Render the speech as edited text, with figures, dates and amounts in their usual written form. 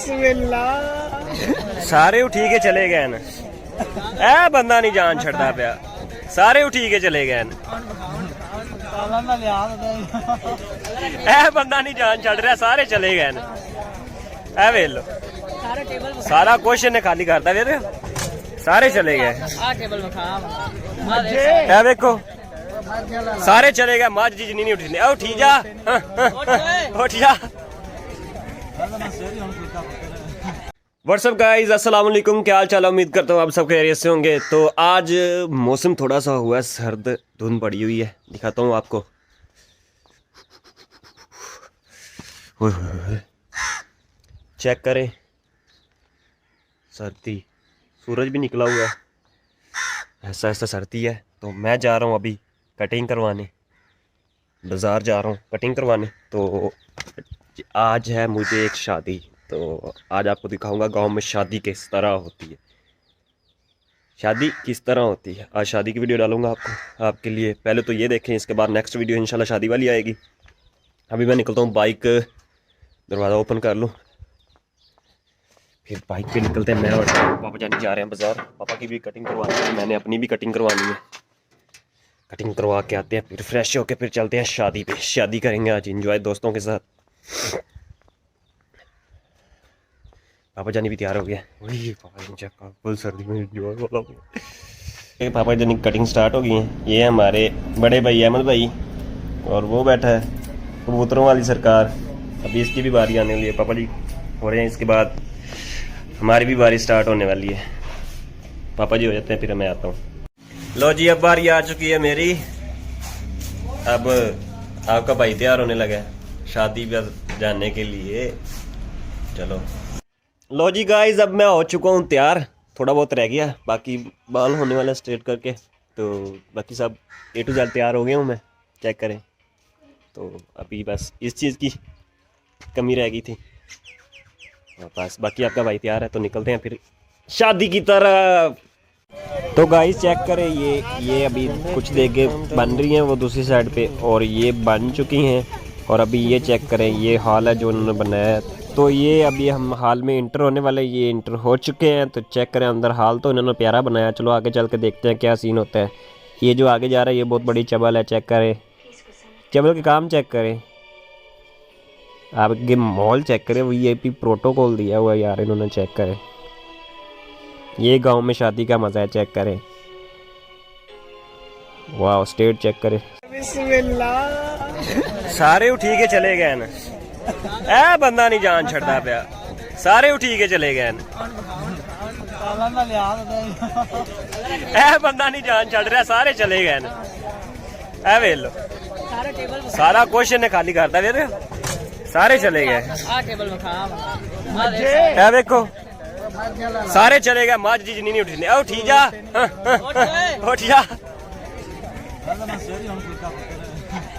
बिस्मिल्लाह। सारे उठी के चले गए न, ए बंदा नहीं जान छड़ता पिया, सारे उठी के चले गए न, ए बंदा नहीं जान छड़ रहा, सारे चले गए न। ए वेख लो सारा क्वेश्चन ने खाली करता वे, सारे चले गए। ए देखो सारे चले गए, मज जी नहीं उठी, उठी जा, उठ जा। व्हाट्सअप गाइस, अस्सलाम वालेकुम, क्या हाल चाल, उम्मीद करता हूँ आप सब खैरियत से होंगे। तो आज मौसम थोड़ा सा हुआ है सर्द, धुंध पड़ी हुई है, दिखाता हूँ आपको। चेक करें, सर्दी, सूरज भी निकला हुआ है, ऐसा ऐसा सर्दी है। तो मैं जा रहा हूँ अभी कटिंग करवाने, बाज़ार जा रहा हूँ कटिंग करवाने। तो आज है मुझे एक शादी, तो आज आपको दिखाऊंगा गांव में शादी किस तरह होती है, शादी किस तरह होती है। आज शादी की वीडियो डालूंगा आपके लिए। पहले तो ये देखें, इसके बाद नेक्स्ट वीडियो इंशाल्लाह शादी वाली आएगी। अभी मैं निकलता हूँ, बाइक दरवाज़ा ओपन कर लूँ, फिर बाइक पे निकलते हैं। मैं और पापा जाने जा रहे हैं बाज़ार, पापा की भी कटिंग करवानी है, मैंने अपनी भी कटिंग करवानी है। कटिंग करवा के आते हैं, फिर फ्रेश होके फिर चलते हैं शादी पे। शादी करेंगे आज एंजॉय दोस्तों के साथ। पापा जानी भी तैयार हो गया, वही पापा चेक फुल सर्दी में एंजॉय वाला। पापा जानी कटिंग स्टार्ट हो गई है। ये हमारे बड़े भाई अहमद भाई, और वो बैठा है कबूतरों वाली सरकार, अभी इसकी भी बारी आने वाली है। पापा जी हो रहे हैं, इसके बाद हमारी भी बारी स्टार्ट होने वाली है। पापा जी हो जाते हैं, फिर मैं आता हूँ। लो जी, अब बारी आ चुकी है मेरी। अब आपका भाई तैयार होने लगा है शादी पर जाने के लिए। चलो लो जी गाइस, अब मैं हो चुका हूँ तैयार, थोड़ा बहुत रह गया, बाकी बाल होने वाला स्ट्रेट करके। तो बाकी सब A to Z तैयार हो गया हूँ मैं, चेक करें। तो अभी बस इस चीज़ की कमी रह गई थी, बस बाकी आपका भाई तैयार है। तो निकलते हैं फिर शादी की तरफ। तो गाइस चेक करें, ये अभी कुछ देगे बन रही हैं वो दूसरी साइड पे, और ये बन चुकी हैं। और अभी ये चेक करें, ये हॉल है जो उन्होंने बनाया है। तो ये अभी हम हाल में इंटर होने वाले, ये इंटर हो चुके हैं। तो चेक करें अंदर हाल तो इन्होंने प्यारा बनाया। चलो आगे चल के देखते हैं क्या सीन होता है। ये जो आगे जा रहा है ये बहुत बड़ी चबल है, चेक करें, चबल के काम चेक करें, आगे मॉल चेक करें, VIP प्रोटोकॉल दिया हुआ है यार इन्होंने, चेक करें। ये गांव में शादी का मजा है, चेक करें, वाह स्टेट चेक करें। बिस्मिल्लाह। सारे उठी के चले गए न, ए बंदा नहीं जान छड़ता पिया, सारे उठी के चले गए न, ए बंदा नहीं जान छड़ रहा, सारे चले गए न। ए वेख लो सारा क्वेश्चन ने खाली करता वे, सारे चले गए। ए देखो सारे चले गए, मज जी नहीं उठी, उठी जा, उठ जा।